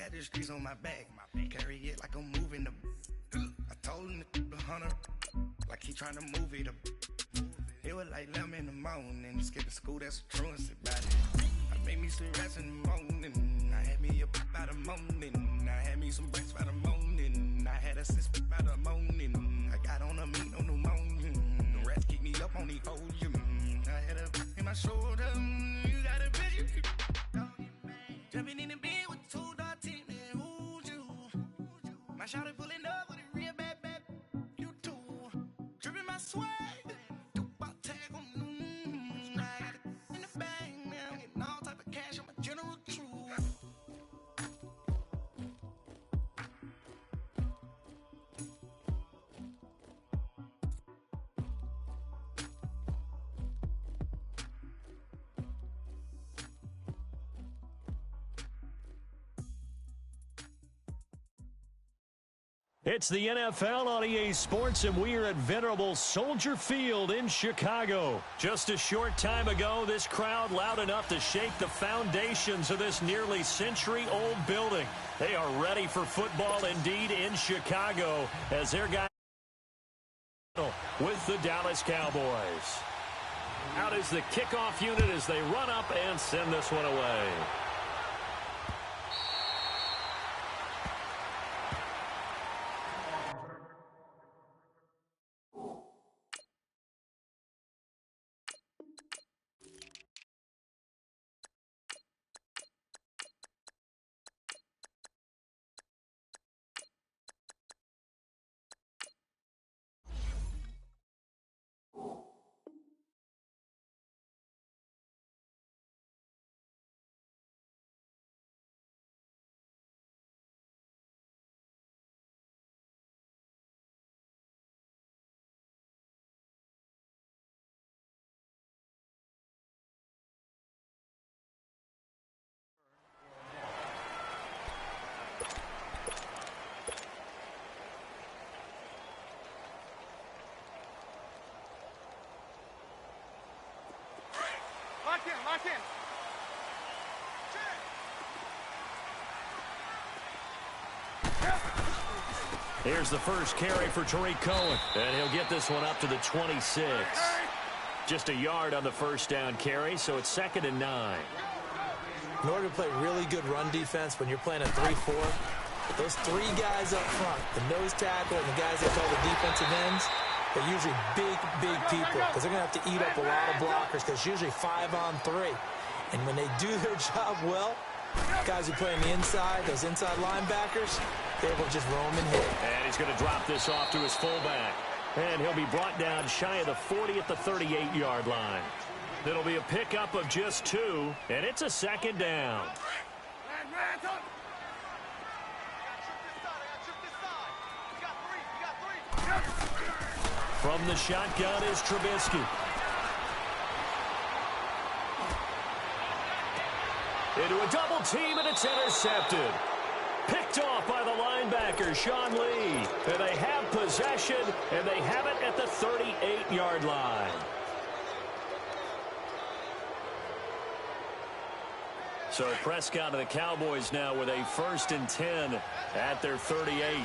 got the streets on my back. Carry it like I'm moving the. I told him the hunter, like he trying to move it up. It was like 11 in the morning. Skipping school, that's a truancy about it. I made me some rest in the morning. I had me up by the morning. I had me some breakfast by the morning. I had a six by the morning. I got on a meat on the morning. The rats keep me up on the ocean. I had a in my shoulder. You got a bitch. Jumping in the bed with two dark teeth, man. Who's you? My shawty pulling up with a real bad. You too. Dripping my swag. It's the NFL on EA Sports, and we are at venerable Soldier Field in Chicago. Just a short time ago, this crowd loud enough to shake the foundations of this nearly century-old building. They are ready for football indeed in Chicago as their guys with the Dallas Cowboys. Out is the kickoff unit as they run up and send this one away. Lock in. Here's the first carry for Tariq Cohen, and he'll get this one up to the 26. Just a yard on the first down carry, so it's 2nd and 9. In order to play really good run defense when you're playing a 3-4, those three guys up front, the nose tackle and the guys they call the defensive ends, they're usually big people because they're going to have to eat up a lot of blockers because it's usually 5-on-3. And when they do their job well, guys who play on the inside, those inside linebackers, they're able to just roam and hit. And he's going to drop this off to his fullback. And he'll be brought down shy of the 40 at the 38-yard line. It'll be a pickup of just 2, and it's a 2nd down. From the shotgun is Trubisky. Into a double team, and it's intercepted. Picked off by the linebacker, Sean Lee. And they have possession, and they have it at the 38-yard line. So Prescott and the Cowboys now with a 1st and 10 at their 38.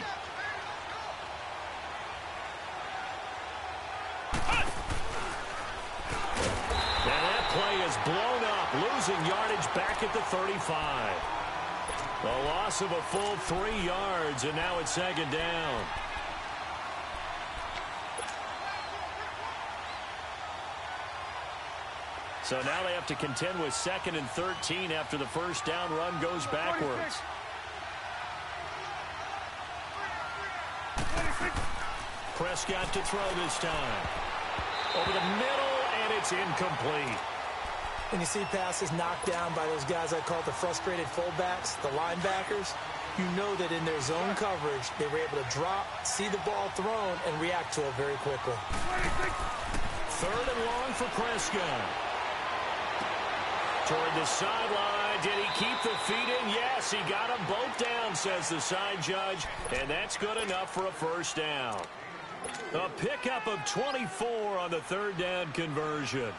And that play is blown up, losing yardage back at the 35. The loss of a full 3 yards, and now it's 2nd down. So now they have to contend with 2nd and 13 after the first down run goes backwards. Prescott to throw this time. Over the middle, and it's incomplete. When you see passes knocked down by those guys I call the frustrated fullbacks, the linebackers, you know that in their zone coverage, they were able to drop, see the ball thrown, and react to it very quickly. 3rd and long for Prescott. Toward the sideline. Did he keep the feet in? Yes, he got them both down, says the side judge, and that's good enough for a 1st down. A pickup of 24 on the 3rd down conversion.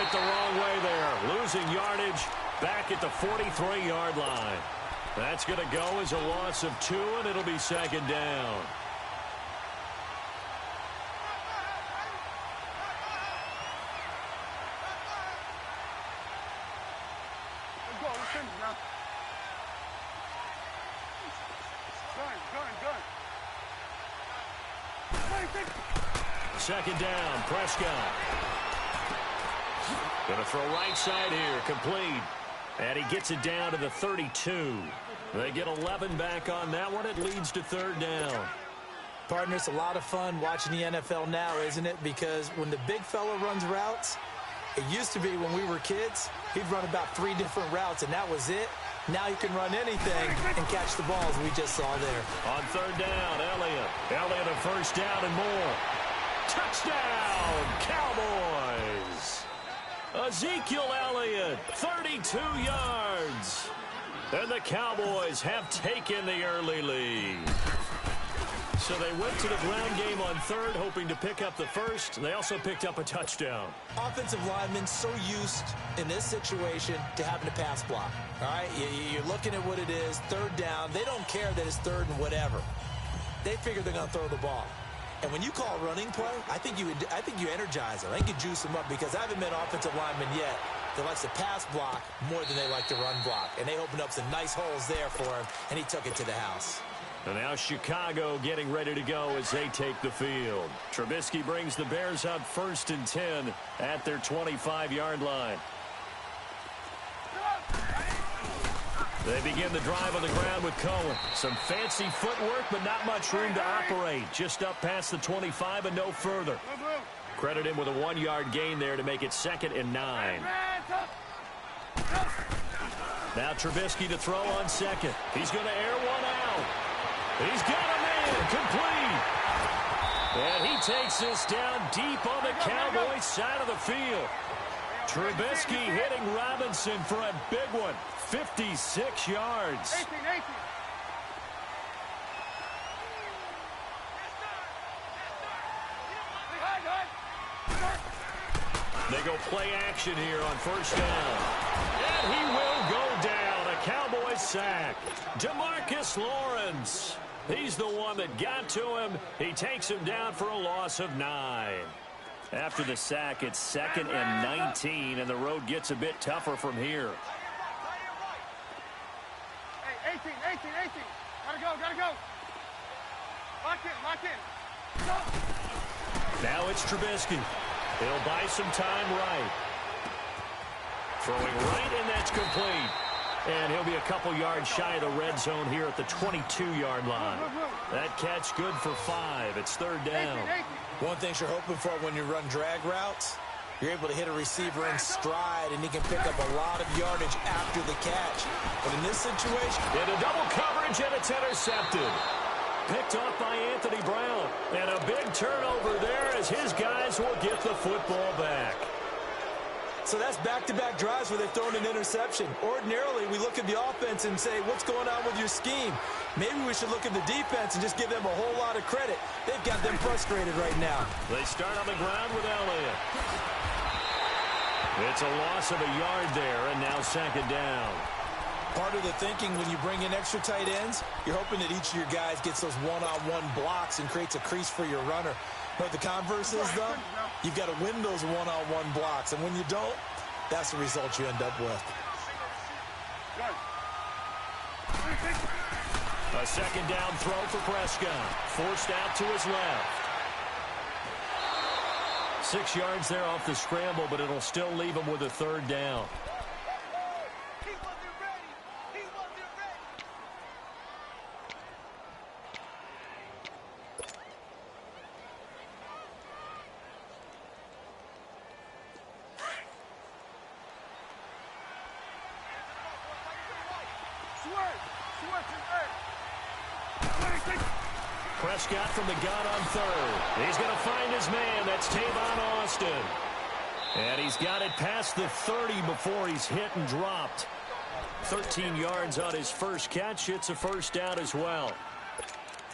it the wrong way there. Losing yardage back at the 43-yard line. That's going to go as a loss of 2, and it'll be second down. Second down, Prescott. Going to throw right side here, complete. And he gets it down to the 32. They get 11 back on that one. It leads to third down. Partner, it's a lot of fun watching the NFL now, isn't it? Because when the big fella runs routes, it used to be when we were kids, he'd run about 3 different routes, and that was it. Now he can run anything and catch the balls we just saw there. On third down, Elliott. Elliott a first down and more. Touchdown, Cowboys. Ezekiel Elliott, 32 yards. And the Cowboys have taken the early lead. So they went to the ground game on third, hoping to pick up the first. They also picked up a touchdown. Offensive linemen so used in this situation to having to pass block. All right, you're looking at what it is, third down. They don't care that it's third and whatever. They figure they're going to throw the ball. And when you call running play, I think you energize them. I think you juice them up, because I haven't met offensive lineman yet that likes to pass block more than they like to run block. And they opened up some nice holes there for him, and he took it to the house. And now Chicago getting ready to go as they take the field. Trubisky brings the Bears out 1st and 10 at their 25-yard line. They begin the drive on the ground with Cohen. Some fancy footwork, but not much room to operate. Just up past the 25 and no further. Credit him with a 1-yard gain there to make it 2nd and 9. Now Trubisky to throw on second. He's going to air one out. He's got a man, complete. And he takes this down deep on the Cowboys side of the field. Trubisky hitting Robinson for a big one, 56 yards. 18. They go play action here on first down. And he will go down. A Cowboys sack. DeMarcus Lawrence. He's the one that got to him. He takes him down for a loss of 9. After the sack, it's 2nd and 19, and the road gets a bit tougher from here. Hey, 18. Gotta go. Lock in. Now it's Trubisky. He'll buy some time right. Throwing right, and that's complete. And he'll be a couple yards shy of the red zone here at the 22-yard line. That catch good for 5. It's third down. One thing you're hoping for when you run drag routes, you're able to hit a receiver in stride, and he can pick up a lot of yardage after the catch. But in this situation, into double coverage, and it's intercepted. Picked off by Anthony Brown. And a big turnover there as his guys will get the football back. So that's back-to-back drives where they've thrown an interception. Ordinarily, we look at the offense and say, what's going on with your scheme? Maybe we should look at the defense and just give them a whole lot of credit. They've got them frustrated right now. They start on the ground with Elliott. It's a loss of a yard there, and now 2nd down. Part of the thinking when you bring in extra tight ends, you're hoping that each of your guys gets those one-on-one blocks and creates a crease for your runner. But the converse is, though, you've got to win those one-on-one blocks. And when you don't, that's the result you end up with. A 2nd down throw for Prescott. Forced out to his left. 6 yards there off the scramble, but it'll still leave him with a third down. Prescott from the gun on third. He's going to find his man. That's Tavon Austin. And he's got it past the 30 before he's hit and dropped. 13 yards on his first catch. It's a first down as well.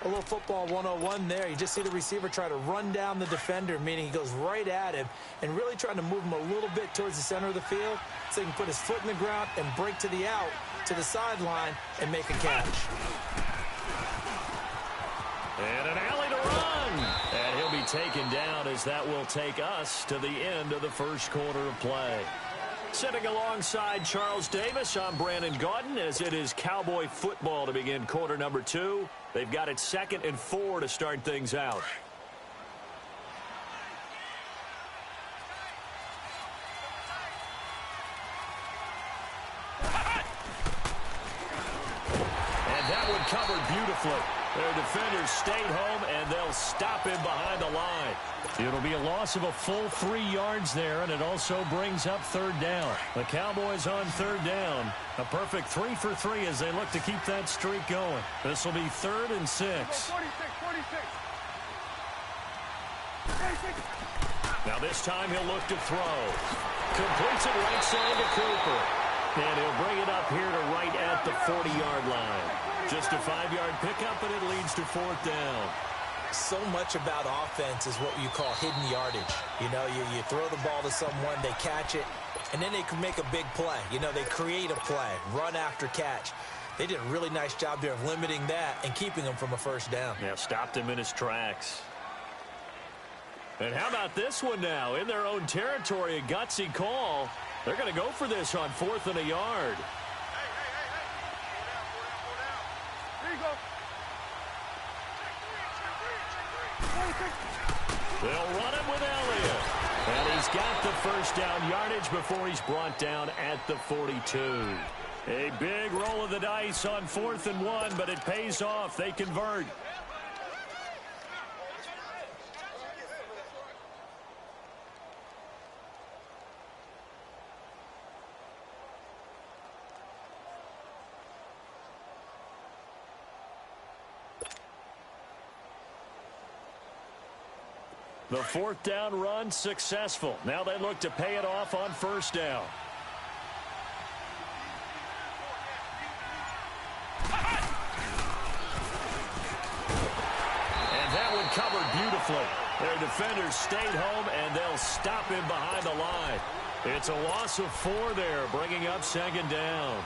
A little football 101 there. You just see the receiver try to run down the defender, meaning he goes right at him and really trying to move him a little bit towards the center of the field so he can put his foot in the ground and break to the out, to the sideline, and make a catch. And an alley to run. And he'll be taken down as that will take us to the end of the first quarter of play. Sitting alongside Charles Davis, I'm Brandon Gaudin as it is Cowboy football to begin quarter number 2. They've got it 2nd and 4 to start things out. And that one covered beautifully. Their defenders stayed home, and they'll stop him behind the line. It'll be a loss of a full 3 yards there, and it also brings up 3rd down. The Cowboys on 3rd down. A perfect 3 for 3 as they look to keep that streak going. This will be 3rd and 6. 46. Now this time he'll look to throw. Completes it right side to Cooper. And he'll bring it up here to right at the 40-yard line. Just a 5-yard pickup, and it leads to 4th down. So much about offense is what you call hidden yardage. You know, you throw the ball to someone, they catch it, and then they can make a big play. You know, they create a play, run after catch. They did a really nice job there of limiting that and keeping him from a 1st down. Yeah, stopped him in his tracks. And how about this one now? In their own territory, a gutsy call. They're going to go for this on 4th and a yard. There you go. They'll run it with Elliott. And he's got the 1st down yardage before he's brought down at the 42. A big roll of the dice on 4th and 1, but it pays off. They convert. The 4th down run successful. Now they look to pay it off on 1st down. And that one covered beautifully. Their defenders stayed home, and they'll stop him behind the line. It's a loss of 4 there, bringing up 2nd down.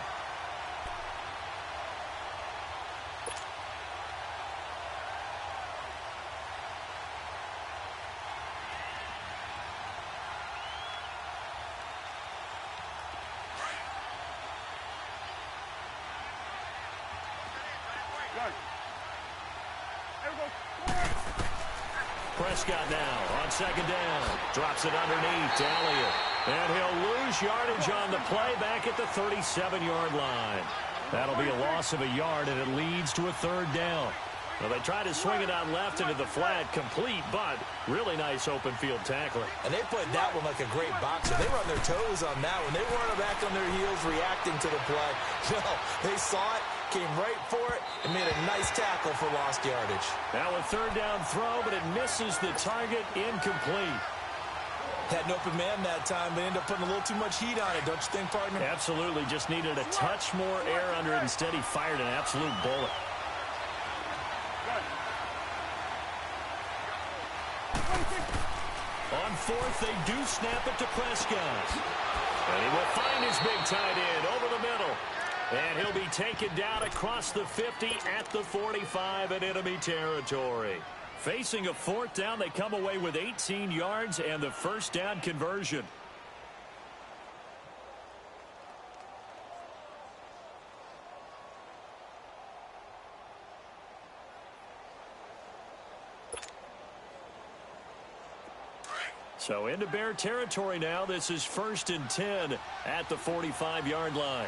Prescott now on 2nd down. Drops it underneath to Elliott. And he'll lose yardage on the play back at the 37-yard line. That'll be a loss of a yard, and it leads to a 3rd down. Well, they try to swing it out left into the flat, complete, but really nice open field tackling. And they played that one like a great boxer. They were on their toes on that one. They weren't back on their heels reacting to the play. No, they saw it, came right for it, and made a nice tackle for lost yardage. Now a 3rd down throw, but it misses the target, incomplete. Had an open man that time, but ended up putting a little too much heat on it, don't you think, partner? Absolutely, just needed a touch more air under it. Instead, he fired an absolute bullet. On 4th, they do snap it to Prescott. And he will find his big tight end over the middle. And he'll be taken down across the 50 at the 45 in enemy territory. Facing a 4th down, they come away with 18 yards and the 1st down conversion. So into Bear territory now. This is 1st and 10 at the 45-yard line.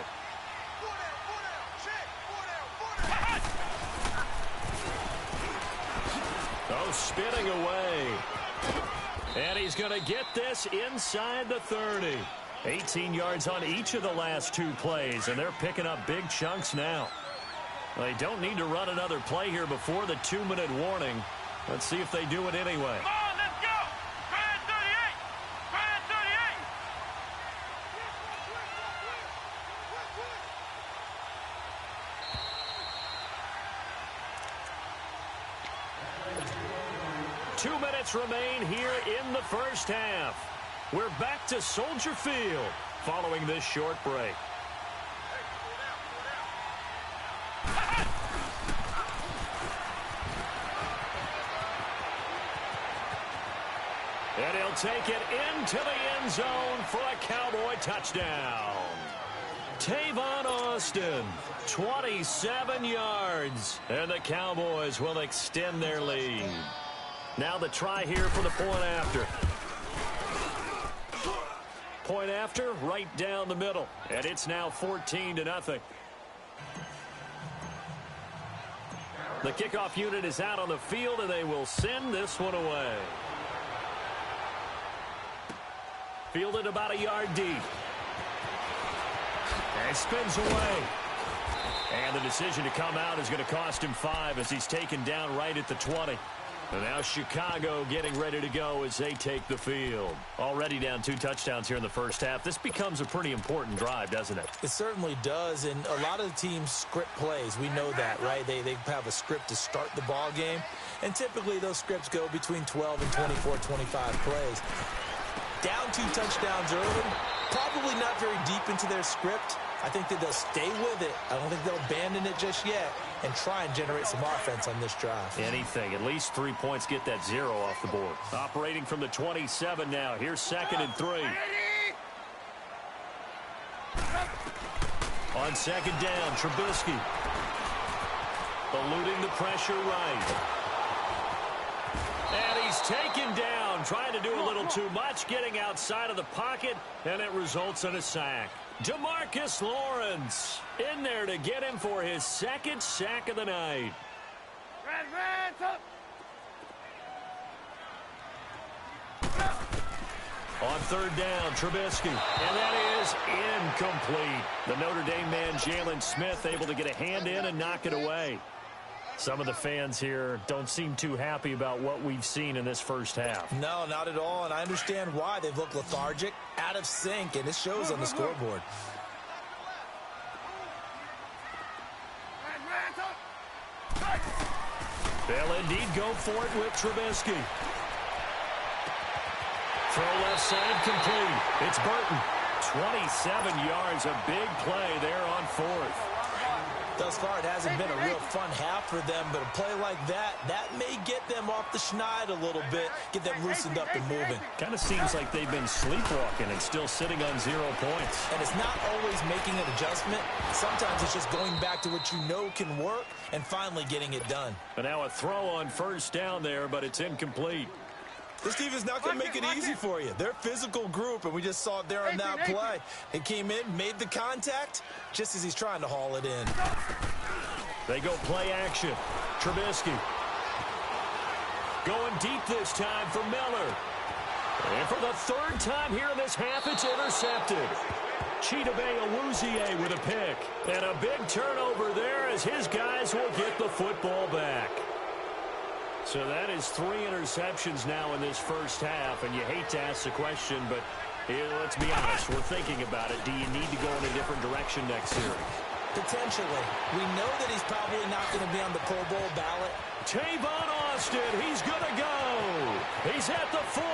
Oh, spinning away. And he's going to get this inside the 30. 18 yards on each of the last 2 plays, and they're picking up big chunks now. They don't need to run another play here before the 2-minute warning. Let's see if they do it anyway. 2 minutes remain here in the first half. We're back to Soldier Field following this short break. And he'll take it into the end zone for a Cowboy touchdown. Tavon Austin, 27 yards. And the Cowboys will extend their lead. Now the try here for the point after. Point after, right down the middle. And it's now 14-0. The kickoff unit is out on the field, and they will send this one away. Fielded about a yard deep. And spins away. And the decision to come out is going to cost him 5 as he's taken down right at the 20. And now Chicago getting ready to go as they take the field. Already down 2 touchdowns here in the first half. This becomes a pretty important drive, doesn't it? It certainly does, and a lot of the teams script plays. We know that, right? They have a script to start the ball game, and typically those scripts go between 12 and 24, 25 plays. Down 2 touchdowns early, probably not very deep into their script. I think that they'll stay with it. I don't think they'll abandon it just yet and try and generate some offense on this drive. Anything. At least 3 points, get that 0 off the board. Operating from the 27 now. Here's 2nd and 3. On 2nd down, Trubisky. Eluding the pressure right. And he's taken down, trying to do a little too much, getting outside of the pocket, and it results in a sack. DeMarcus Lawrence in there to get him for his 2nd sack of the night. On 3rd down, Trubisky, and that is incomplete. The Notre Dame man, Jalen Smith, able to get a hand in and knock it away. Some of the fans here don't seem too happy about what we've seen in this first half. No, not at all, and I understand why. They've looked lethargic, out of sync, and it shows on the scoreboard. They'll indeed go for it with Trubisky. Throw left side complete. It's Burton. 27 yards, a big play there on 4th. Thus far, it hasn't been a real fun half for them, but a play like that may get them off the schneid a little bit, get them loosened up and moving. Kind of seems like they've been sleepwalking and still sitting on 0 points. And it's not always making an adjustment. Sometimes it's just going back to what you know can work and finally getting it done. And now a throw on 1st down there, but it's incomplete. This team is not going to make it easy for you. They're a physical group, and we just saw it there on that play. It came in, made the contact, just as he's trying to haul it in. They go play action. Trubisky. Going deep this time for Miller. And for the 3rd time here in this half, it's intercepted. Chidobe Awuzie with a pick. And a big turnover there as his guys will get the football back. So that is 3 interceptions now in this first half, and you hate to ask the question, but let's be honest, we're thinking about it. Do you need to go in a different direction next year? Potentially. We know that he's probably not going to be on the Pro Bowl ballot. Tavon Austin, he's going to go. He's at the 40,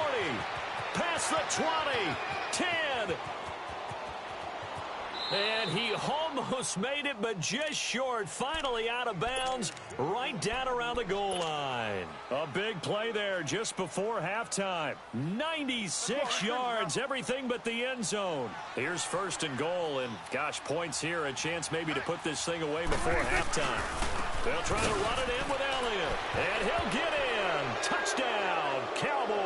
past the 20, 10. And he almost made it, but just short. Finally out of bounds, right down around the goal line. A big play there just before halftime. 96 yards, everything but the end zone. Here's 1st and goal, and gosh, points here, a chance maybe to put this thing away before halftime. They'll try to run it in with Elliott, and he'll get in. Touchdown, Cowboys.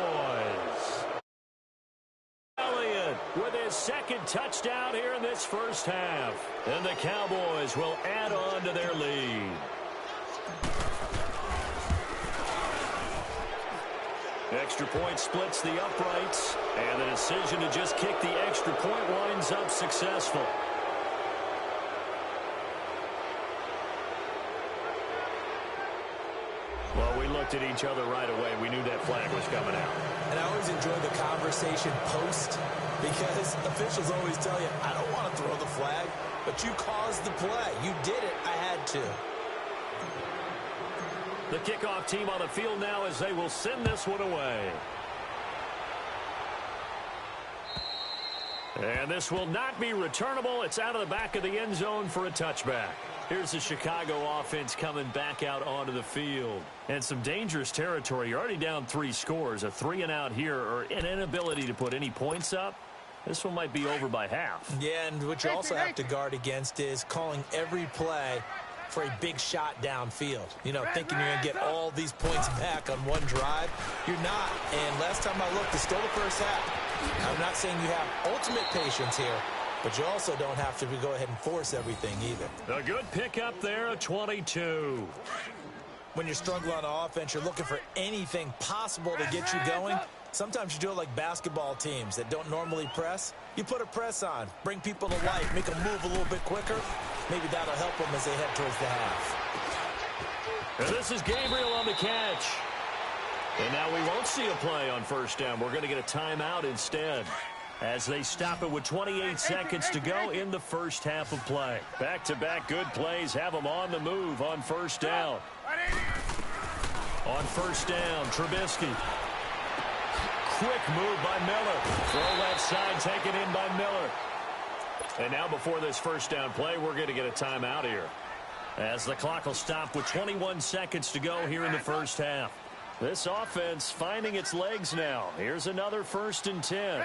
Elliott with his 2nd touchdown here in this first half. And the Cowboys will add on to their lead. Extra point splits the uprights, and the decision to just kick the extra point winds up successful. Well, we looked at each other right away. We knew that flag was coming out. And I always enjoy the conversation post, because officials always tell you, I don't want to throw the flag, but you caused the play. You did it. I had to. The kickoff team on the field now as they will send this one away. And this will not be returnable. It's out of the back of the end zone for a touchback. Here's the Chicago offense coming back out onto the field. And some dangerous territory. You're already down 3 scores. A 3-and-out here or an inability to put any points up. This one might be over by half. Yeah, and what you also have to guard against is calling every play for a big shot downfield. You know, thinking you're going to get all these points back on one drive. You're not. And last time I looked, it's still the first half. I'm not saying you have ultimate patience here, but you also don't have to go ahead and force everything either. A good pickup there, a 22. When you're struggling on offense, you're looking for anything possible to get you going. Sometimes you do it like basketball teams that don't normally press. You put a press on, bring people to life, make them move a little bit quicker. Maybe that'll help them as they head towards the half. And this is Gabriel on the catch. And now we won't see a play on first down. We're going to get a timeout instead as they stop it with 28 seconds to go in the first half of play. Back-to-back good plays have them on the move on first down. On first down, Trubisky. Quick move by Miller. Throw left side taken in by Miller. And now before this first down play, we're going to get a timeout here as the clock will stop with 21 seconds to go here in the first half. This offense finding its legs now. Here's another 1st and 10.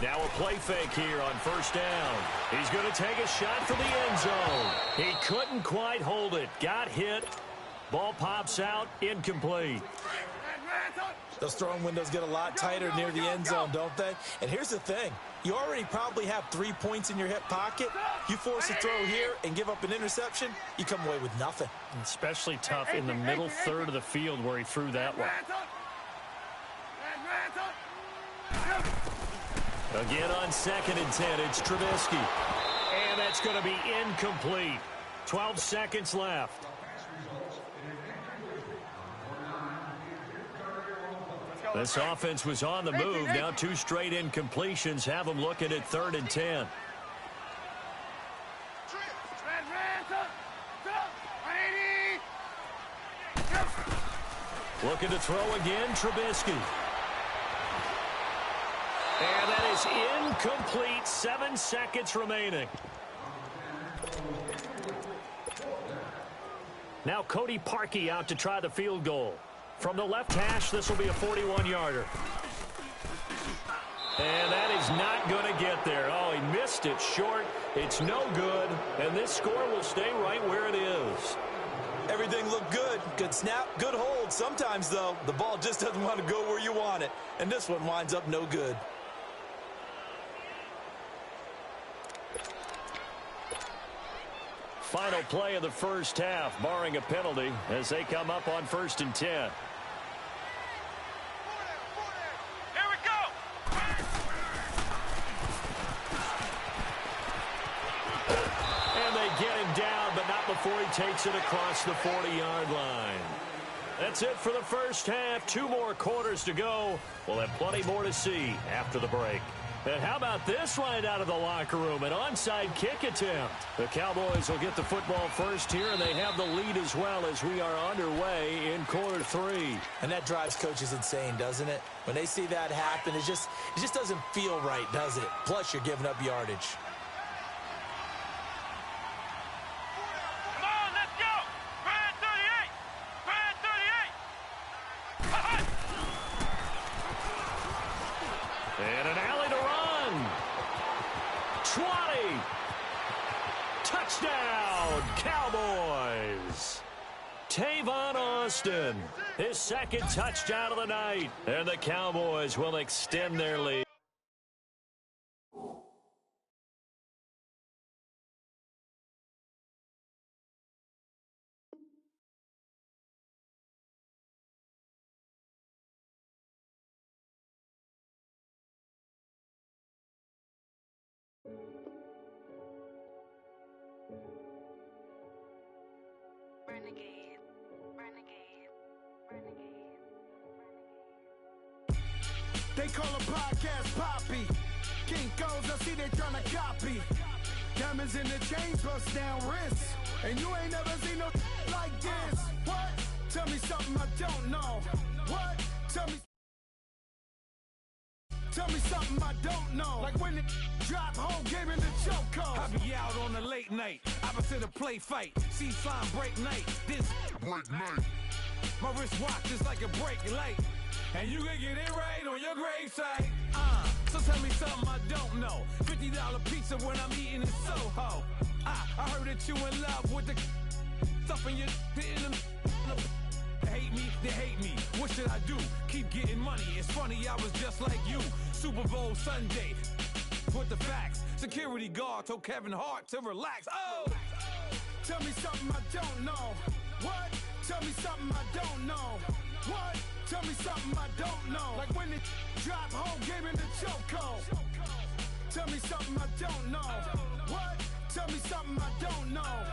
Now a play fake here on first down. He's going to take a shot for the end zone. He couldn't quite hold it. Got hit. Ball pops out. Incomplete. Those throwing windows get a lot tighter near the end zone, don't they? And here's the thing. You already probably have 3 points in your hip pocket. You force a throw here and give up an interception, you come away with nothing. Especially tough in the middle third of the field where he threw that one. Again on 2nd and 10, it's Trubisky. And that's going to be incomplete. 12 seconds left. This offense was on the move. Now 2 straight incompletions have them looking at 3rd and 10. Looking to throw again, Trubisky. And that is incomplete. 7 seconds remaining. Now Cody Parkey out to try the field goal. From the left hash, this will be a 41-yarder. And that is not going to get there. Oh, he missed it short. It's no good. And this score will stay right where it is. Everything looked good. Good snap, good hold. Sometimes, though, the ball just doesn't want to go where you want it. And this one winds up no good. Final play of the first half, barring a penalty, as they come up on 1st and 10. Before he takes it across the 40-yard line. That's it for the first half. 2 more quarters to go. We'll have plenty more to see after the break. And how about this right out of the locker room? An onside kick attempt. The Cowboys will get the football first here, and they have the lead as well as we are underway in quarter 3. And that drives coaches insane, doesn't it? When they see that happen, it just doesn't feel right, does it? Plus, you're giving up yardage. And an alley to run. 20. Touchdown, Cowboys. Tavon Austin, his 2nd touchdown of the night. And the Cowboys will extend their lead. They call a podcast Poppy. Kinkos, I see they tryna copy. Diamonds in the chains, bust down wrists. And you ain't never seen no like this. What? Tell me something I don't know. What? Tell me something I don't know. Like when it drop, whole game in the chokehold. I be out on a late night, opposite a play fight. See fine break night, this break night. My wristwatch is like a break light. And you can get it right on your gravesite. So tell me something I don't know. $50 pizza when I'm eating in Soho. I heard that you in love with the stuff in your in them. They hate me, they hate me. What should I do? Keep getting money. It's funny, I was just like you. Super Bowl Sunday. With the facts. Security guard told Kevin Hart to relax. Oh! Tell me something I don't know. What? Tell me something I don't know. What? Tell me something I don't know. Like when it drop, whole game in the chokehold. Tell me something I don't know. What? Tell me something I don't know.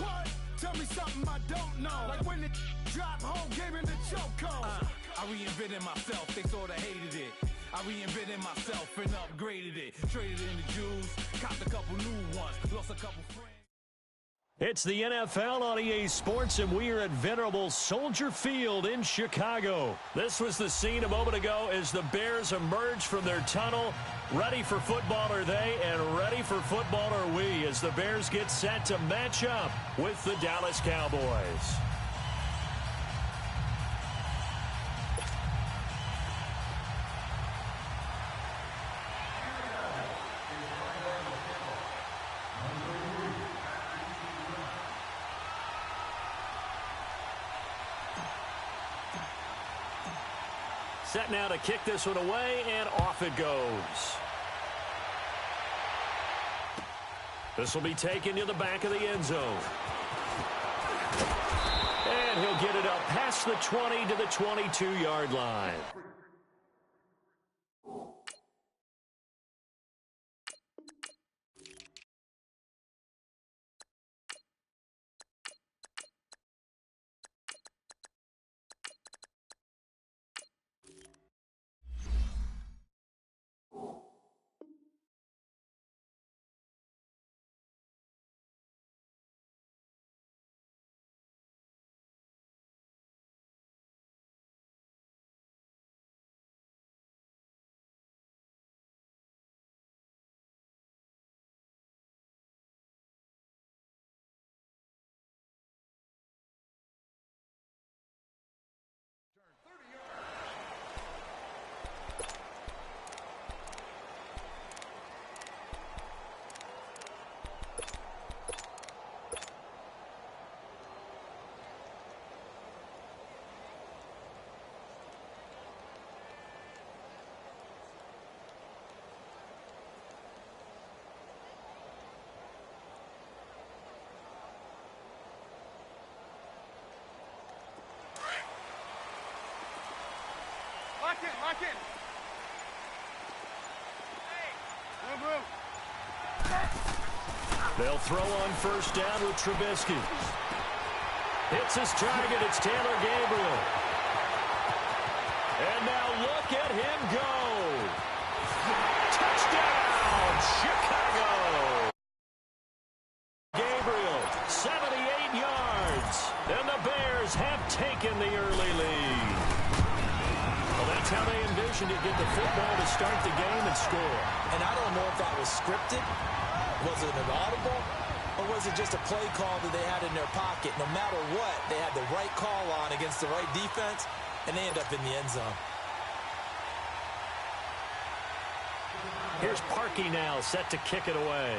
What? Tell me something I don't know. Like when it drop, whole game in the chokehold. I reinvented myself, they sorta hated it. I reinvented myself and upgraded it. Traded in the Jews, copped a couple new ones, lost a couple friends. It's the NFL on EA Sports, and we are at venerable Soldier Field in Chicago. This was the scene a moment ago as the Bears emerged from their tunnel. Ready for football are they, and ready for football are we, as the Bears get set to match up with the Dallas Cowboys. Set now to kick this one away, and off it goes. This will be taken to the back of the end zone. And he'll get it up past the 20 to the 22-yard line. Lock in. Hey. Move. They'll throw on first down with Trubisky. Hits his target. It's Taylor Gabriel. And now look at him go. Touchdown, Chicago. Gabriel, 78 yards. And the Bears have taken the early lead. Well, that's how they envisioned it. Get the football to start the game and score. And I don't know if that was scripted. Was it an audible? Or was it just a play call that they had in their pocket? No matter what, they had the right call on against the right defense, and they end up in the end zone. Here's Parkey now, set to kick it away.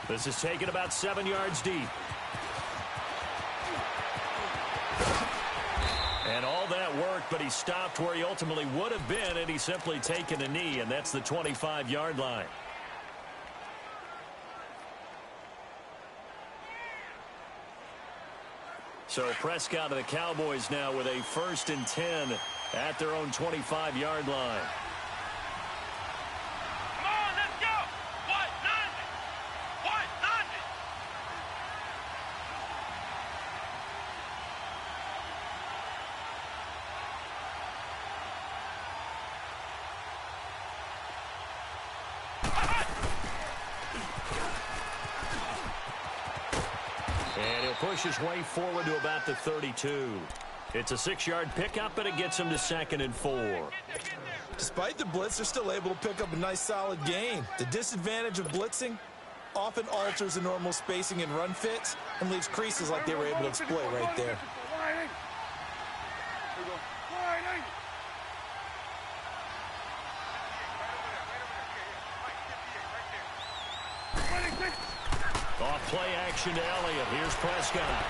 This is taken about 7 yards deep. And all that worked, but he stopped where he ultimately would have been, and he's simply taken a knee, and that's the 25-yard line. So Prescott of the Cowboys now with a 1st and 10 at their own 25-yard line. Come on, let's go. What? Nothing. What? Nothing. push his way forward to about the 32. It's a 6-yard pickup, and it gets him to 2nd and 4. Despite the blitz, they're still able to pick up a nice, solid gain. The disadvantage of blitzing often alters the normal spacing and run fits and leaves creases like they were able to exploit right there. Off play action to Elliott. Here's Prescott.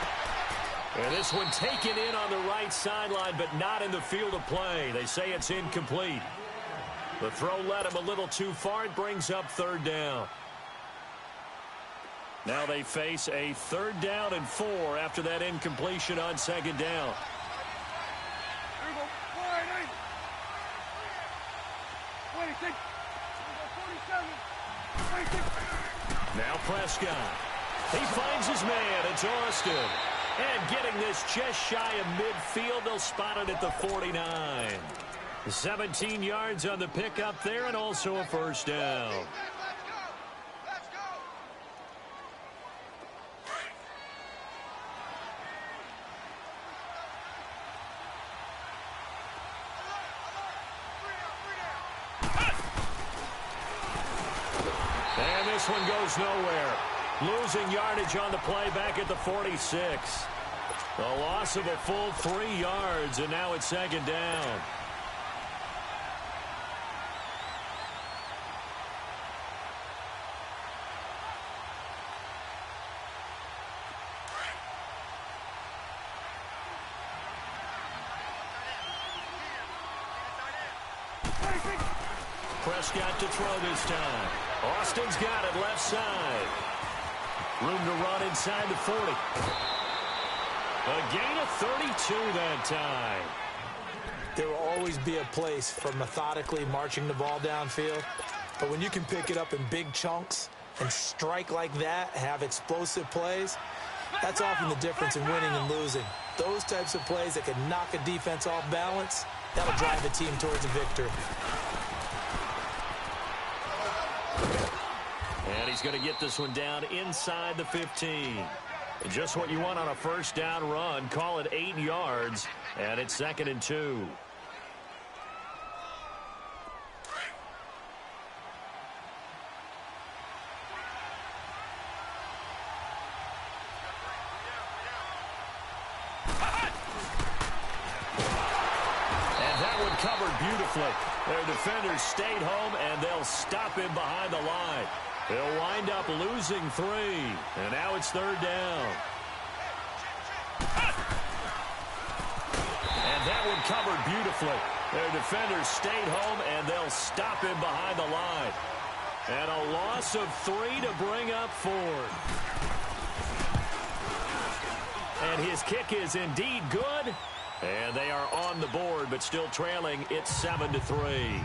And this one taken in on the right sideline, but not in the field of play. They say it's incomplete. The throw led him a little too far. It brings up 3rd down. Now they face a 3rd down and 4 after that incompletion on 2nd down. Now Prescott. He finds his man. It's Austin. And getting this just shy of midfield, they'll spot it at the 49. 17 yards on the pickup there and also a 1st down. And this one goes nowhere. Losing yardage on the play back at the 46. A loss of a full 3 yards, and now it's 2nd down. Prescott to throw this time. Austin's got it left side. Room to run inside the 40. A gain of 32 that time. There will always be a place for methodically marching the ball downfield. But when you can pick it up in big chunks and strike like that, have explosive plays, that's often the difference in winning and losing. Those types of plays that can knock a defense off balance, that'll drive a team towards a victory. And he's going to get this one down inside the 15. Just what you want on a 1st down run. Call it 8 yards, and it's 2nd and 2. And that one covered beautifully. Their defenders stayed home, and they'll stop him behind the line. They'll wind up losing 3, and now it's 3rd down. And that one covered beautifully. Their defenders stayed home, and they'll stop him behind the line. And a loss of 3 to bring up 4th. And his kick is indeed good. And they are on the board, but still trailing. It's 7-3.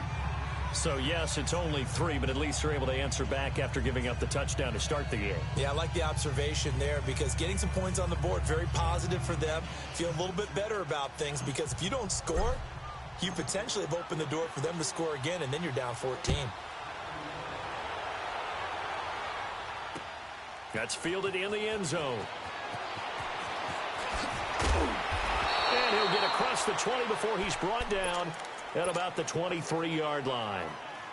So, yes, it's only 3, but at least they're able to answer back after giving up the touchdown to start the game. Yeah, I like the observation there because getting some points on the board, very positive for them. Feel a little bit better about things because if you don't score, you potentially have opened the door for them to score again, and then you're down 14. That's fielded in the end zone. And he'll get across the 20 before he's brought down at about the 23-yard line.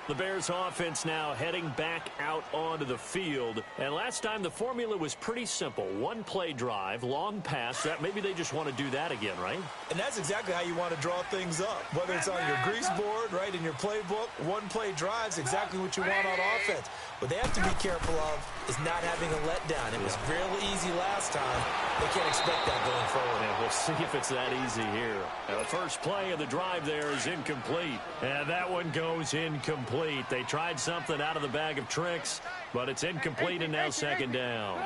The Bears offense now heading back out onto the field. And last time the formula was pretty simple. 1-play drive, long pass. That maybe they just want to do that again, right? And that's exactly how you want to draw things up. Whether it's on your grease board, right, in your playbook, 1-play drive is exactly what you want on offense. What they have to be careful of is not having a letdown. It was real easy last time. They can't expect that going forward. Yeah, we'll see if it's that easy here. Now, the first play of the drive there is incomplete. And that one goes incomplete. They tried something out of the bag of tricks, but it's incomplete and now 2nd down.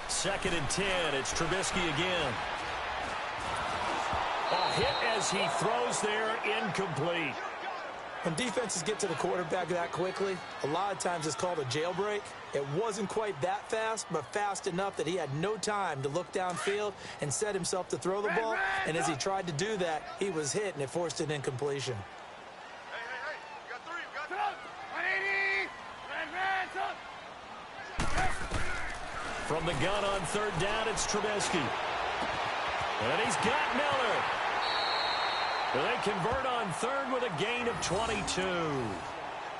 2nd and 10. It's Trubisky again. A hit as he throws there, incomplete. When defenses get to the quarterback that quickly, a lot of times it's called a jailbreak. It wasn't quite that fast, but fast enough that he had no time to look downfield and set himself to throw the ball. And as he tried to do that, he was hit, and it forced an incompletion. From the gun on third down, it's Trubisky. And he's got Miller. They convert on third with a gain of 22.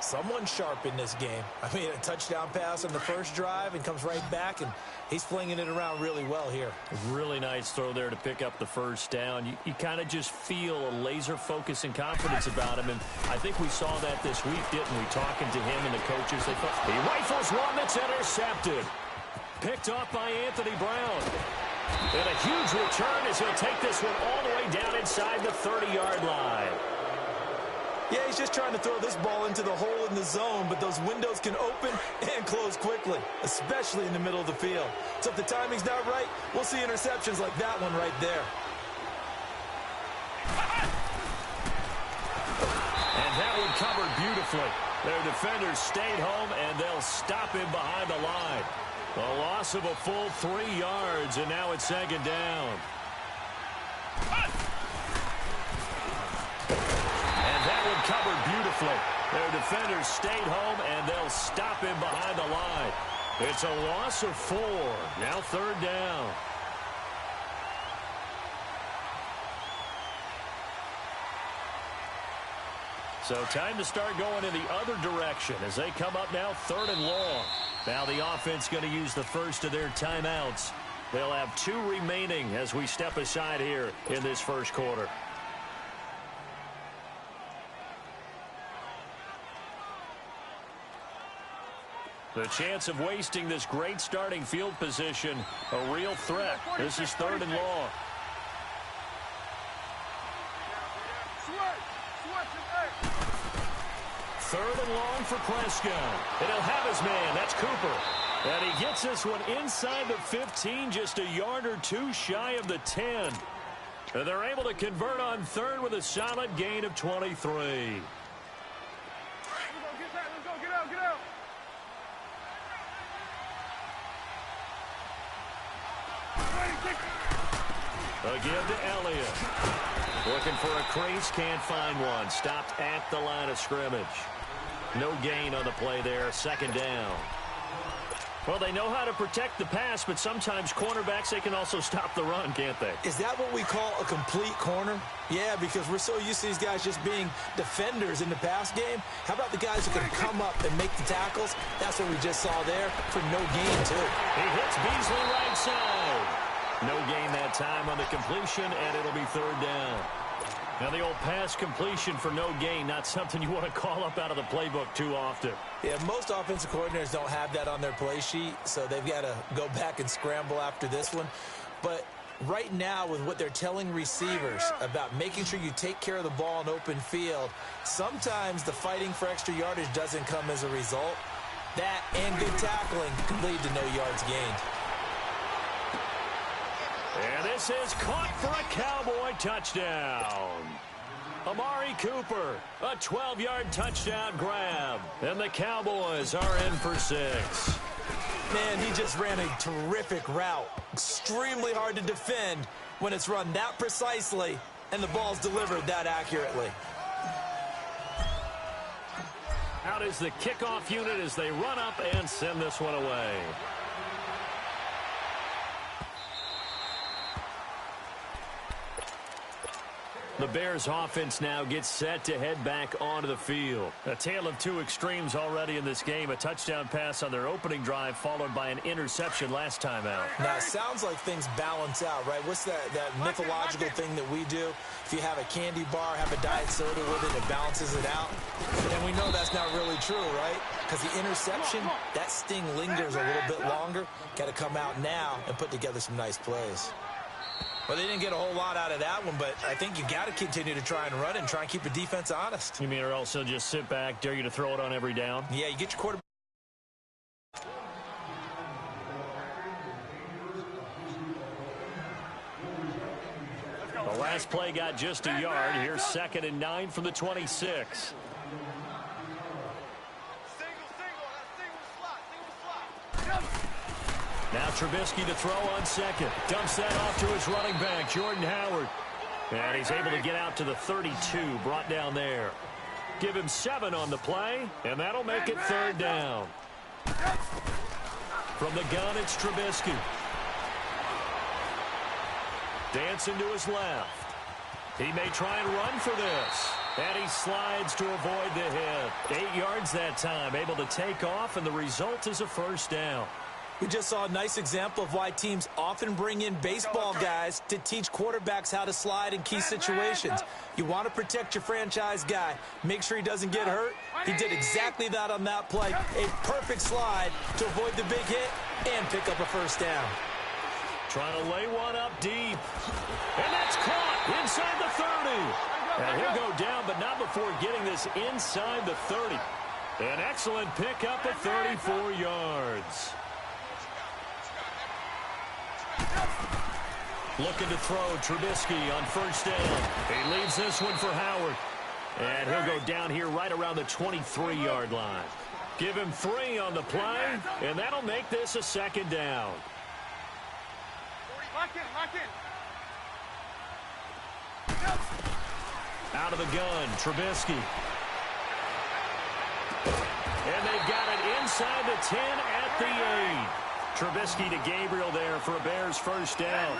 Someone sharp in this game. I mean, a touchdown pass on the first drive and comes right back, and he's flinging it around really well here. Really nice throw there to pick up the first down. You kind of just feel a laser focus and confidence about him, and I think we saw that this week, didn't we? Talking to him and the coaches. He rifles one that's intercepted. Picked off by Anthony Brown. And a huge return as he'll take this one all the way down inside the 30-yard line. Yeah, he's just trying to throw this ball into the hole in the zone, but those windows can open and close quickly, especially in the middle of the field. So if the timing's not right, we'll see interceptions like that one right there. And that one covered beautifully. Their defenders stayed home, and they'll stop him behind the line. A loss of a full 3 yards, and now it's second down. Covered beautifully. Their defenders stayed home, and they'll stop him behind the line. It's a loss of 4. Now third down. So time to start going in the other direction as they come up now third and long. Now the offense going to use the first of their timeouts. They'll have 2 remaining as we step aside here in this first quarter. The chance of wasting this great starting field position, a real threat. This is third and long. Third and long for Prescott. And he'll have his man. That's Cooper. And he gets this one inside the 15, just a yard or 2 shy of the 10. And they're able to convert on third with a solid gain of 23. A give to Elliott. Looking for a crease, can't find one. Stopped at the line of scrimmage. No gain on the play there, second down. Well, they know how to protect the pass, but sometimes cornerbacks, they can also stop the run, can't they? Is that what we call a complete corner? Yeah, because we're so used to these guys just being defenders in the pass game. How about the guys who can come up and make the tackles? That's what we just saw there for no gain, too. He hits Beasley right side. No gain that time on the completion, and it'll be third down. Now the old pass completion for no gain, not something you want to call up out of the playbook too often. Yeah, most offensive coordinators don't have that on their play sheet, so they've got to go back and scramble after this one. But right now, with what they're telling receivers about making sure you take care of the ball in open field, sometimes the fighting for extra yardage doesn't come as a result. That and good tackling can lead to no yards gained. And this is caught for a Cowboy touchdown. Amari Cooper, a 12-yard touchdown grab. And the Cowboys are in for 6. Man, he just ran a terrific route. Extremely hard to defend when it's run that precisely and the ball's delivered that accurately. Out is the kickoff unit as they run up and send this one away. The Bears offense now gets set to head back onto the field. A tale of 2 extremes already in this game. A touchdown pass on their opening drive followed by an interception last time out. Now, it sounds like things balance out, right? What's that mythological thing that we do? If you have a candy bar, have a diet soda with it, it balances it out. And we know that's not really true, right? Because the interception, that sting lingers a little bit longer. Got to come out now and put together some nice plays. Well, they didn't get a whole lot out of that one, but I think you got to continue to try and run it and try and keep the defense honest. You mean or also just sit back, dare you to throw it on every down? Yeah, you get your quarterback. The last play got just a yard. Here's 2nd and 9 from the 26. Now Trubisky to throw on second. Dumps that off to his running back, Jordan Howard. And he's able to get out to the 32, brought down there. Give him 7 on the play, and that'll make it third down. From the gun, it's Trubisky. Dancing to his left. He may try and run for this. And he slides to avoid the hit. 8 yards that time, able to take off, and the result is a first down. We just saw a nice example of why teams often bring in baseball guys to teach quarterbacks how to slide in key situations. You want to protect your franchise guy. Make sure he doesn't get hurt. He did exactly that on that play. A perfect slide to avoid the big hit and pick up a first down. Trying to lay one up deep. And that's caught inside the 30. And he'll go down, but not before getting this inside the 30. An excellent pickup at 34 yards. Looking to throw, Trubisky on first down. He leaves this one for Howard. And he'll go down here right around the 23-yard line. Give him 3 on the play, and that'll make this a second down. Lock in. Out of the gun, Trubisky. And they've got it inside the 10 at the 8. Trubisky to Gabriel there for a Bears first down.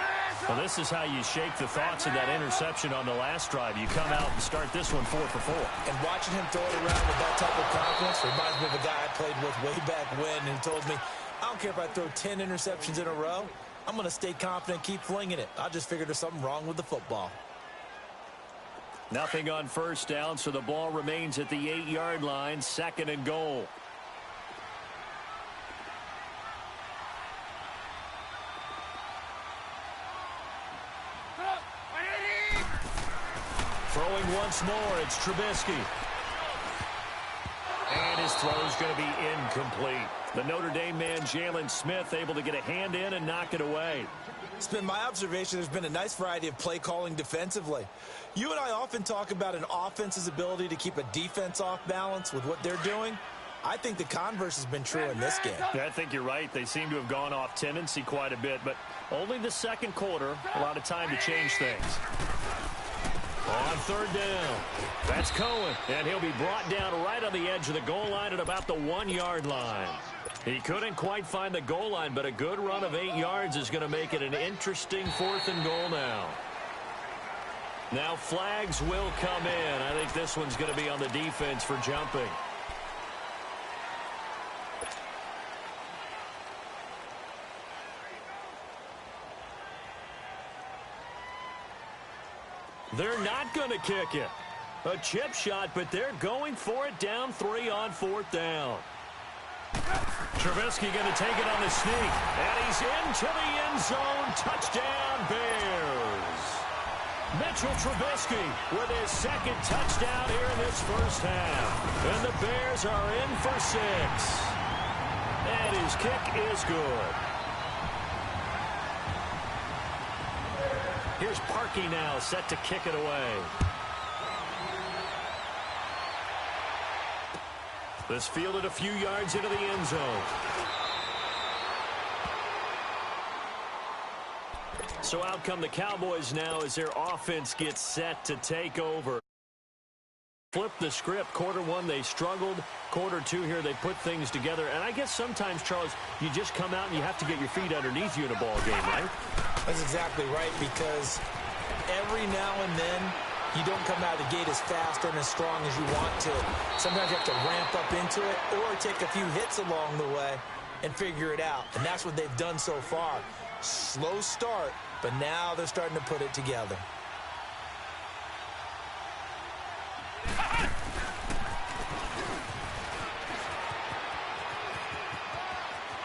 Well, this is how you shake the thoughts of that interception on the last drive. You come out and start this one 4 for 4. And watching him throw it around with that type of confidence reminds me of a guy I played with way back when, and he told me, I don't care if I throw 10 interceptions in a row. I'm going to stay confident, keep flinging it. I just figured there's something wrong with the football. Nothing on first down, so the ball remains at the 8-yard line, 2nd and goal. Throwing once more, it's Trubisky. And his throw's going to be incomplete. The Notre Dame man, Jalen Smith, able to get a hand in and knock it away. It's been my observation there's been a nice variety of play calling defensively. You and I often talk about an offense's ability to keep a defense off balance with what they're doing. I think the converse has been true in this game. Yeah, I think you're right. They seem to have gone off tendency quite a bit, but only the second quarter, a lot of time to change things. On third down, that's Cohen, and he'll be brought down right on the edge of the goal line at about the 1-yard line. He couldn't quite find the goal line, but a good run of 8 yards is going to make it an interesting 4th and goal now. Now flags will come in. I think this one's going to be on the defense for jumping. They're not going to kick it. A chip shot, but they're going for it down 3 on 4th down. Trubisky going to take it on the sneak. And he's into the end zone. Touchdown, Bears. Mitchell Trubisky with his 2nd touchdown here in this first half. And the Bears are in for 6. And his kick is good. Here's Parkey now, set to kick it away. This fielded a few yards into the end zone. So out come the Cowboys now as their offense gets set to take over. Flip the script. Quarter 1, they struggled. Quarter 2 here, they put things together. And I guess sometimes, Charles, you just come out and you have to get your feet underneath you in a ball game, right? That's exactly right, because every now and then you don't come out of the gate as fast and as strong as you want to. Sometimes you have to ramp up into it or take a few hits along the way and figure it out. And that's what they've done so far. Slow start, but now they're starting to put it together.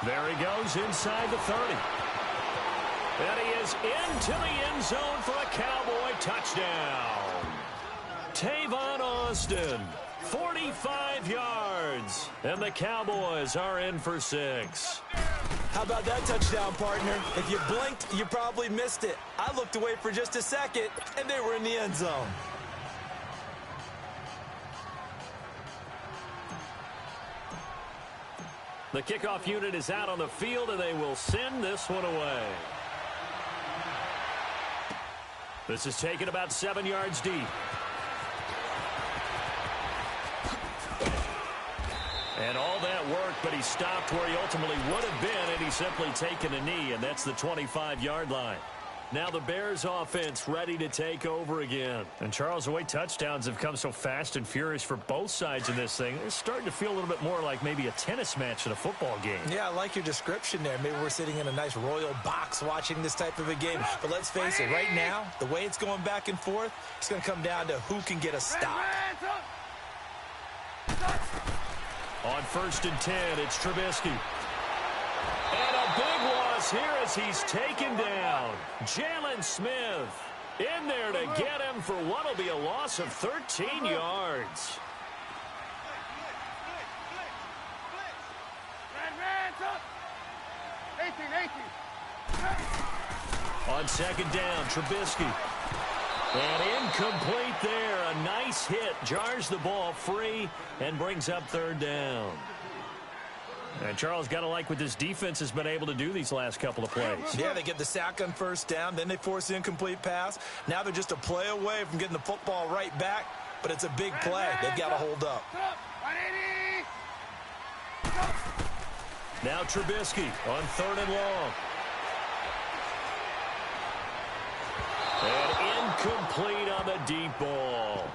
There he goes inside the 30. And he is into the end zone for a Cowboy touchdown. Tavon Austin, 45 yards. And the Cowboys are in for 6. How about that touchdown, partner? If you blinked, you probably missed it. I looked away for just a second, and they were in the end zone. The kickoff unit is out on the field, and they will send this one away. This is taken about 7 yards deep. And all that work, but he stopped where he ultimately would have been had he simply taken a knee, and that's the 25-yard line. Now the Bears offense ready to take over again. And Charles, the way touchdowns have come so fast and furious for both sides in this thing, it's starting to feel a little bit more like maybe a tennis match in a football game. Yeah, I like your description there. Maybe we're sitting in a nice royal box watching this type of a game. But let's face it, right now, the way it's going back and forth, it's going to come down to who can get a stop. On 1st and 10, it's Trubisky. And a big loss here as he's taken down. Jalen Smith in there to get him for what will be a loss of 13 yards. On 2nd down, Trubisky. And incomplete there. A nice hit. Jars the ball free and brings up 3rd down. And Charles, got to like what this defense has been able to do these last couple of plays. Yeah, they get the sack on 1st down. Then they force the incomplete pass. Now they're just a play away from getting the football right back. But it's a big play. They've got to hold up. Now Trubisky on 3rd and long. And incomplete on the deep ball.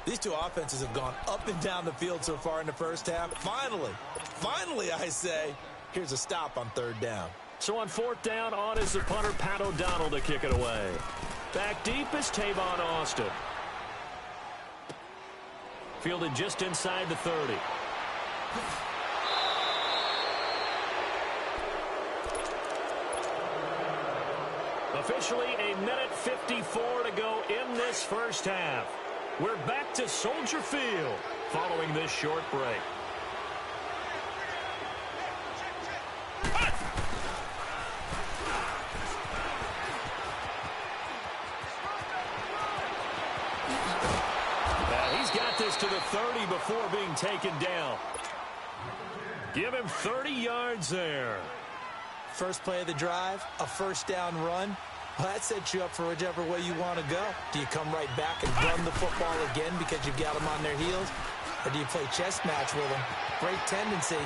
These two offenses have gone up and down the field so far in the first half. Finally, I say, here's a stop on 3rd down. So on 4th down, on is the punter, Pat O'Donnell, to kick it away. Back deep is Tavon Austin. Fielded just inside the 30. Officially a minute 54 to go in this first half. We're back to Soldier Field following this short break. He's got this to the 30 before being taken down. Give him 30 yards there. First play of the drive, a 1st down run. Well, that sets you up for whichever way you want to go. Do you come right back and run the football again because you've got them on their heels? Or do you play chess match with them? Great tendency.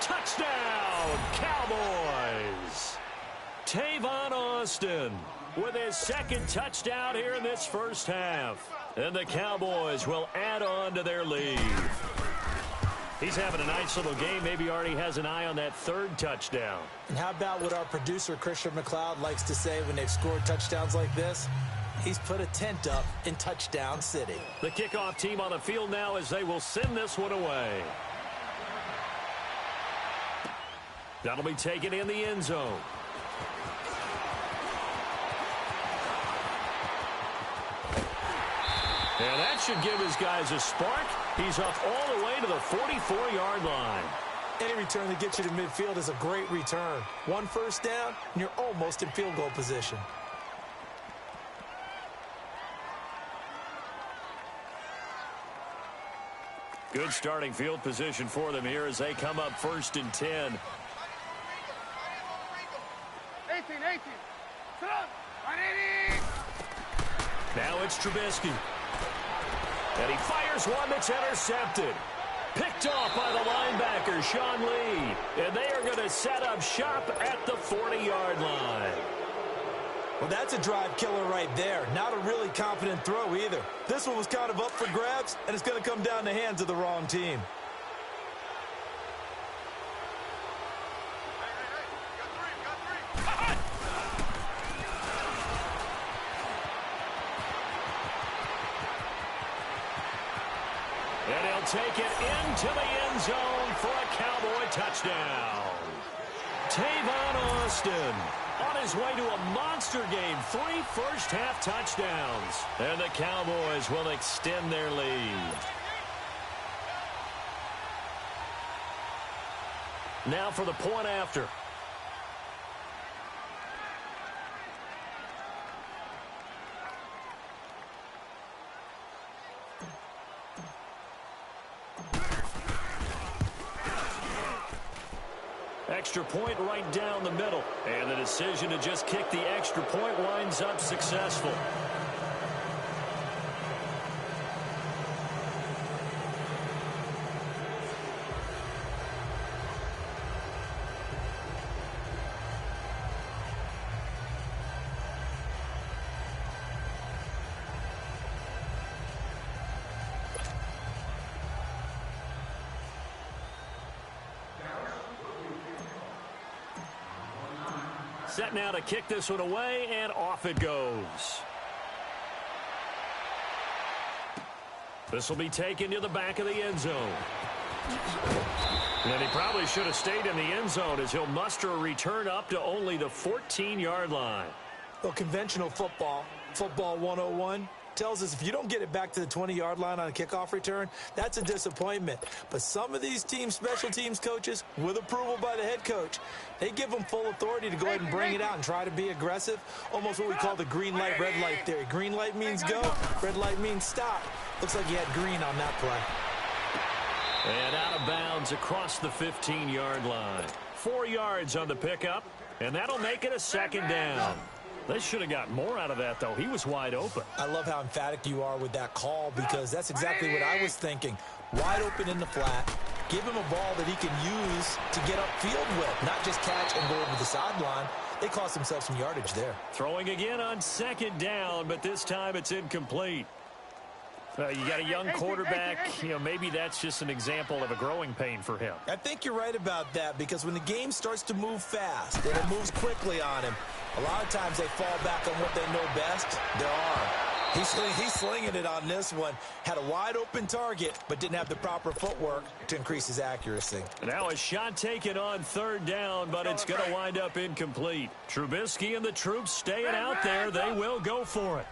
Touchdown, Cowboys! Tavon Austin with his 2nd touchdown here in this first half. And the Cowboys will add on to their lead. He's having a nice little game. Maybe already has an eye on that 3rd touchdown. And how about what our producer, Christian McLeod, likes to say when they've scored touchdowns like this? He's put a tent up in Touchdown City. The kickoff team on the field now as they will send this one away. That'll be taken in the end zone. And that should give his guys a spark. He's up all the way to the 44-yard line. Any return that gets you to midfield is a great return. 1 first down, and you're almost in field goal position. Good starting field position for them here as they come up 1st and 10. 18. Now it's Trubisky. And he fires one that's intercepted. Picked off by the linebacker, Sean Lee. And they are going to set up shop at the 40-yard line. Well, that's a drive killer right there. Not a really confident throw either. This one was kind of up for grabs, and it's going to come down the hands of the wrong team. And he'll take it into the end zone for a Cowboy touchdown. Tavon Austin on his way to a monster game. 3 first-half touchdowns. And the Cowboys will extend their lead. Now for the point after. Extra point right down the middle. And the decision to just kick the extra point winds up successful. Set now to kick this one away, and off it goes. This will be taken to the back of the end zone. And he probably should have stayed in the end zone as he'll muster a return up to only the 14-yard line. Well, conventional football 101, tells us if you don't get it back to the 20-yard line on a kickoff return, that's a disappointment. But some of these teams, special teams coaches, with approval by the head coach, they give them full authority to go ahead and bring it out and try to be aggressive. Almost what we call the green light, red light theory. Green light means go, red light means stop. Looks like you had green on that play. And out of bounds across the 15-yard line. 4 yards on the pickup, and that'll make it a second down. They should have got more out of that, though. He was wide open. I love how emphatic you are with that call because that's exactly what I was thinking. Wide open in the flat. Give him a ball that he can use to get upfield with, not just catch and go over the sideline. They cost themselves some yardage there. Throwing again on second down, but this time it's incomplete. You got a young quarterback, maybe that's just an example of a growing pain for him. I think you're right about that because when the game starts to move fast and it moves quickly on him, a lot of times they fall back on what they know best, their arm. He's slinging it on this one. Had a wide open target, but didn't have the proper footwork to increase his accuracy. Now a shot taken on third down, but it's going to wind up incomplete. Trubisky and the troops staying out there. They will go for it.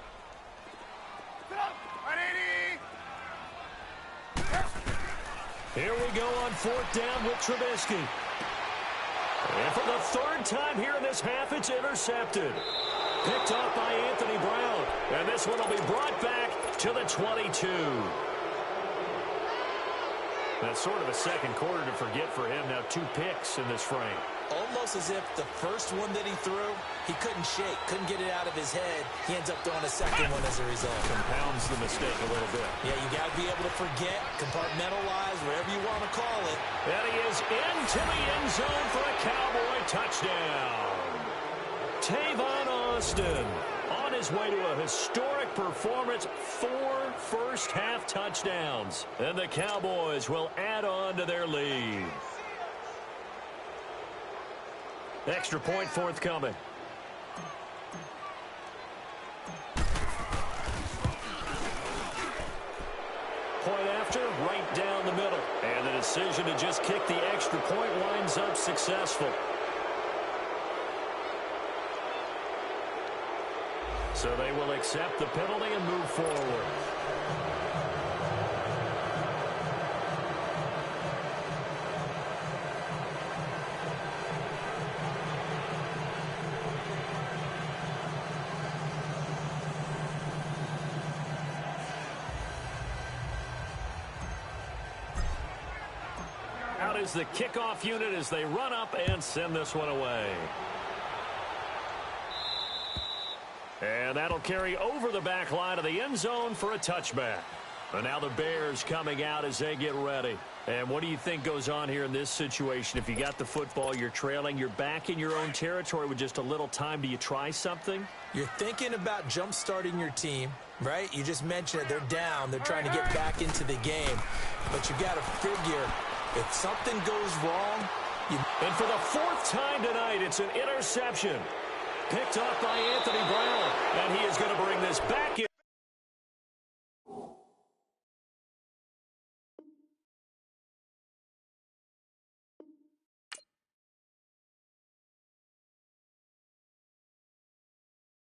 Here we go on fourth down with Trubisky. And for the third time here in this half, it's intercepted. Picked off by Anthony Brown. And this one will be brought back to the 22. That's sort of a second quarter to forget for him. Now 2 picks in this frame. Almost as if the first one that he threw, he couldn't shake, couldn't get it out of his head. He ends up throwing a second one as a result. Compounds the mistake a little bit. Yeah, you got to be able to forget, compartmentalize, whatever you want to call it. And he is into the end zone for a Cowboy touchdown. Tavon Austin on his way to a historic performance, 4 first-half touchdowns. And the Cowboys will add on to their lead. Extra point forthcoming. Point after, right down the middle. And the decision to just kick the extra point winds up successful. So they will accept the penalty and move forward. Out is the kickoff unit as they run up and send this one away. And that'll carry over the back line of the end zone for a touchback. And now the Bears coming out as they get ready. And what do you think goes on here in this situation? If you got the football, you're trailing, you're back in your own territory with just a little time. Do you try something? You're thinking about jump-starting your team, right? You just mentioned it. They're down. They're trying to get back into the game. But you got to figure if something goes wrong. And for the 4th time tonight, it's an interception. Picked off by Anthony Brown. And he is going to bring this back in.